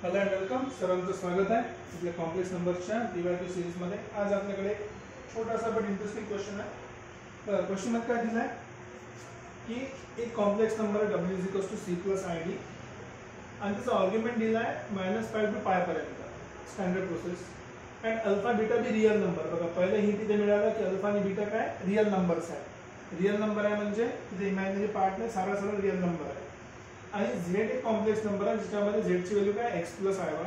Hello and welcome. सर्वांचं स्वागत आहे आपल्या कॉम्प्लेक्स नंबरच्या DYQ सिरीजमध्ये. आज आपल्याकडे छोटासा बट इंटरेस्टिंग क्वेश्चन आहे. क्वेश्चनमध्ये काय दिलं आहे की एक complex number W = C + ID आणि त्याचा आर्ग्युमेंट दिला आहे -5 to π पर्यंत, standard process. And alpha beta be real number. बघा पहिले ही तिथे मिळालं की अल्फा आणि बीटा काय रियल नंबर्स आहे. रियल नंबर आहे म्हणजे तिथे इमॅजिनरी पार्ट नाही, सारा रियल नंबर आहे. आणि झेड एक कॉम्प्लेक्स नंबर आहे ज्याच्यामध्ये झेडची व्हॅल्यू काय x + IY,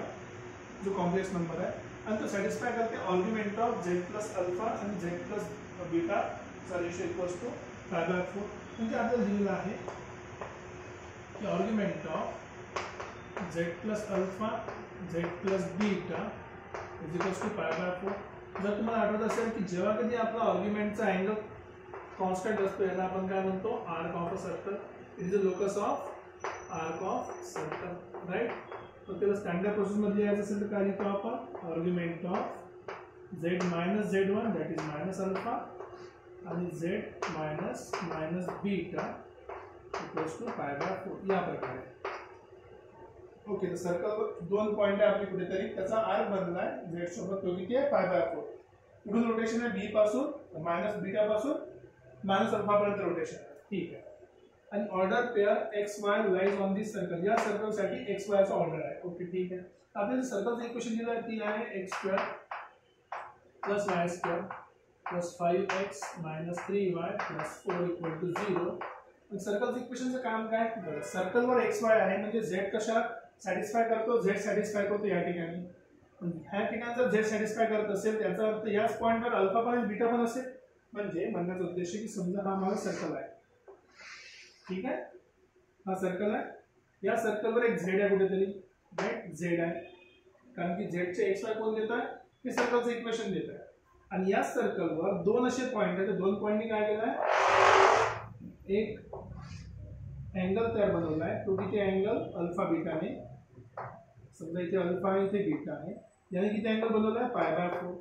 जो कॉम्प्लेक्स नंबर आहे. आणि तो सॅटिस्फाय करते आर्ग्युमेंट ऑफ z + अल्फा आणि z + बीटा चा रेशो = π/4. म्हणजे आपल्याला दिलेलं आहे की argument of z + alpha z + beta = π/4. जर तुम्हाला आठवत असेल की जेव्हा कधी आपला आर्ग्युमेंटचा अँगल कॉन्स्टंट असतो याला आपण काय म्हणतो, arc of a circle. It is a locus of arc of circle, right. तर त्याला स्टँडर्ड प्रोसेस मध्ये लिहायचं असेल तर काय लिहितो आपण, argument of z - z1 that is -alpha आणि z - बीटा = π/4 या प्रकारे. ओके, तर सर्कलवर दोन पॉइंट आहे आपली कुठेतरी, त्याचा आर्क बनला आहे z सोबत, तो किती आहे π/4. पुढील रोटेशन आहे b पासून -बीटा पासून -अल्फा पर्यंत रोटेशन आहे. ठीक आहे. आणि order pair XY lies on this circle. या सर्कल साठी XY चा ऑर्डर आहे. ओके, ठीक आहे. आपल्याला सर्कलचं इक्वेशन दिलं आहे ती आहे x² + y² + 5x - 3y + 4 = 0. आणि सर्कलचं इक्वेशनचं काम काय, सर्कलवर XY आहे म्हणजे z कशा सॅटिस्फाय करतो, z सॅटिस्फाय करतो या ठिकाणी. ह्या ठिकाणी जर z सॅटिस्फाय करत असेल त्याचा अर्थ याच पॉइंटवर अल्फा पण आणि बीटा पण असेल. म्हणजे म्हणण्याचा उद्देश की समजा हा माझा सर्कल आहे, ठीक आहे, हा सर्कल आहे. या सर्कलवर एक झेड आहे कुठेतरी, राइट, झेड आहे. कारण की झेडचे XY कोण देत आहे, हे सर्कलचं इक्वेशन देत आहे. आणि या सर्कलवर दोन असे पॉइंट आहेत. दोन पॉइंटनी काय केलं आहे, एक अँगल तयार बनवला आहे. तो किती अँगल अल्फा बीटाने, समजा इथे अल्फा आहे इथे बीटा आहे, याने किती अँगल बनवला आहे π/4.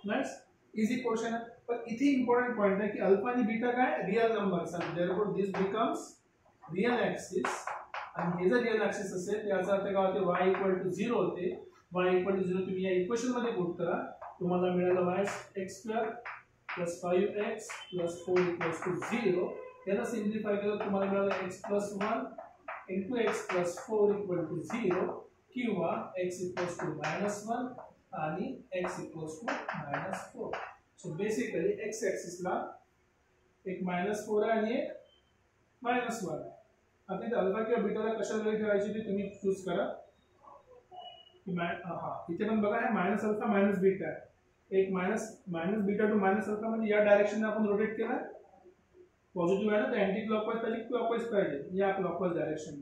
नाइस, इझी क्वेश्चन आहे. पण इथे इंपॉर्टंट पॉइंट आहे की अल्फा आणि बीटा काय रियल नंबर्स आहेत. देयरफॉर दिस बिकम्स रियल ॲक्सिस. आणि हे जर रियल ॲक्सिस असेल याचा अर्थ काय होते, y = 0 होते. y = 0 तुम्ही या इक्वेशन मध्ये पुट करा, तुम्हाला मिळालं y² + 5x + 4 = 0. याला सिम्प्लिफाय केलं तुम्हाला मिळालं x + 1 × x + 4 = 0 किंवा x = -1 आणि x = -4. So basically x axis ला एक -4 आहे आणि एक -1 आहे. आता इथे अल्फा किंवा बीटाला कशा व्हॅल्यू ठेवायची ते तुम्ही चूज करा. इथे पण बघा आहे -अल्फा -बीटा आहे. एक -बीटा टू -अल्फा म्हणजे या डायरेक्शनने आपण रोटेट केला. पॉझिटिव्ह आहे ना, तर अँटी क्लॉकवाईज पाहिजे क्लॉकवाईज पाहिजे, या क्लॉकवाईज डायरेक्शन.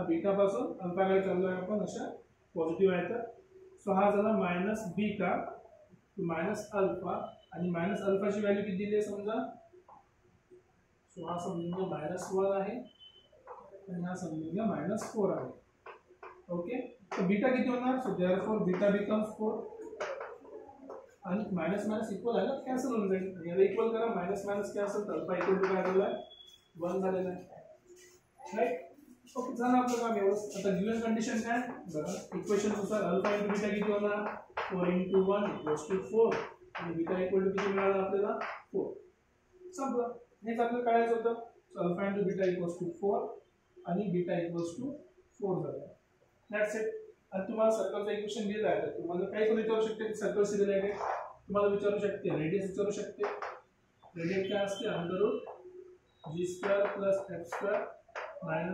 बीटा पासून अल्फाकडे चाललो आहे आपण, अशा पॉझिटिव्ह आहे तर. सो हा झाला -बीटा टू -अल्फा आणि -अल्फाची व्हॅल्यू किती दिली आहे समजा. सो हा समजून -1 आहे आणि हा समजून -4 आहे. ओके, तर बीटा किती होणार, सो देयरफॉर बीटा बिकम्स 4 आणि मायनस इक्वल आहे ना, कॅन्सल होऊन जाईल. याला इक्वल करा, मायनस कॅन्सल, तर अल्फा इक्वल टू काय झालेला आहे 1 झालेला आहे, राईट. ओके, झालं आपलं काम एवढंच. आता गिवन कंडिशन काय बघा, इक्वेशन नुसार अल्फा × बीटा किती होणार, 4 × 1 = 4 आणि बीटा इक्वल टू किती मिळालं आपल्याला 4. संपलं. हेच आपल्याला काढायचं होतं. अल्फा × बीटा = 4 आणि बीटा = 4 झालं. That's it. आणि तुम्हाला सर्कलचं इक्वेशन दिलं आहे तर तुम्हाला काही पण विचारू शकते सर्कलशी रिलेटेड. तुम्हाला विचारू शकते रेडियस विचारू शकते. रेडियस काय असते, √g² + f²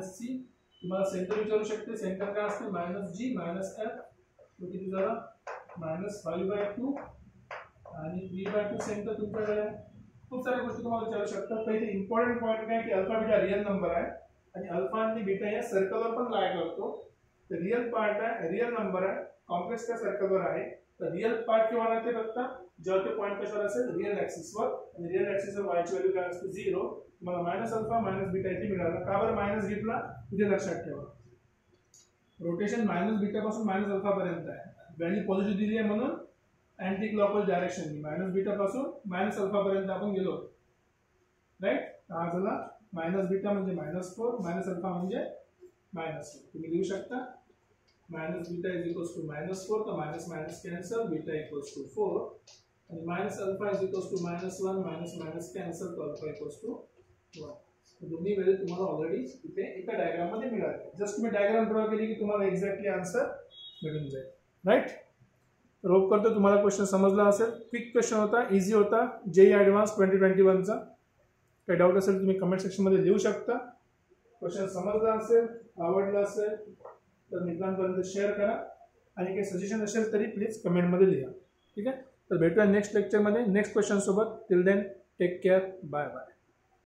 - c. तुम्हाला सेंटर विचारू शकते. सेंटर काय असते, -g - f. तो किती झाला -5/2 आणि 3/2 सेंटर तुमच्याकडे आहे. खूप साऱ्या गोष्टी तुम्हाला विचारू शकतात. तर इथे इम्पॉर्टंट पॉईंट काय की अल्फा बीटा रियल नंबर आहे आणि अल्फा आणि बीटा या सर्कलवर पण लाय करतो. तर रियल पार्ट आहे, रियल नंबर आहे, कॉम्प्लेक्स त्या सर्कलवर आहे. तर रियल पार्ट केव्हा राहते बघता, जेव्हा ते पॉईंट कशावर असेल, रियल ॲक्सिसवर. आणि रियल ॲक्सिसवर y ची व्हॅल्यू काय असते 0. तुम्हाला -अल्फा बीटा इथे मिळाला. का बरं मायनस घेतला, इथे लक्षात ठेवा. रोटेशन -बीटा पासून -अल्फा पर्यंत आहे. व्हॅल्यू पॉझिटिव्ह दिली आहे म्हणून अँटी क्लॉकवाईज डायरेक्शन -बीटा पासून -अल्फा पर्यंत आपण गेलो, राईट. हा झाला -बीटा म्हणजे -4, -अल्फा म्हणजे -4. तुम्ही लिहू शकता minus beta is equals to -4, तर minus minus cancel, beta equals to 4 आणि minus alpha is equals to -1, minus minus cancel, तर अल्फा इक्वल्स टू 1. दोन्ही वेळी तुम्हाला ऑलरेडी इथे एका डायग्राम मध्ये मिळाले. जस्ट तुम्ही डायग्राम ड्रॉ केली की तुम्हाला एक्झॅक्टली आन्सर मिळून जाईल. राईट. तर होप करतो तुम्हाला क्वेश्चन समजला असेल. क्विक क्वेश्चन होता, इझी होता, जेई ॲडव्हान्स 2021चा. काही डाऊट असेल तुम्ही कमेंट सेक्शनमध्ये लिहू शकता. क्वेश्चन समजला असेल, आवडला असेल तर मित्रांपर्यंत शेअर करा आणि काही सजेशन असेल तरी प्लीज कमेंटमध्ये लिहा. ठीक आहे. तर भेटूया नेक्स्ट लेक्चरमध्ये नेक्स्ट क्वेश्चन सोबत. Till then take care. Bye bye.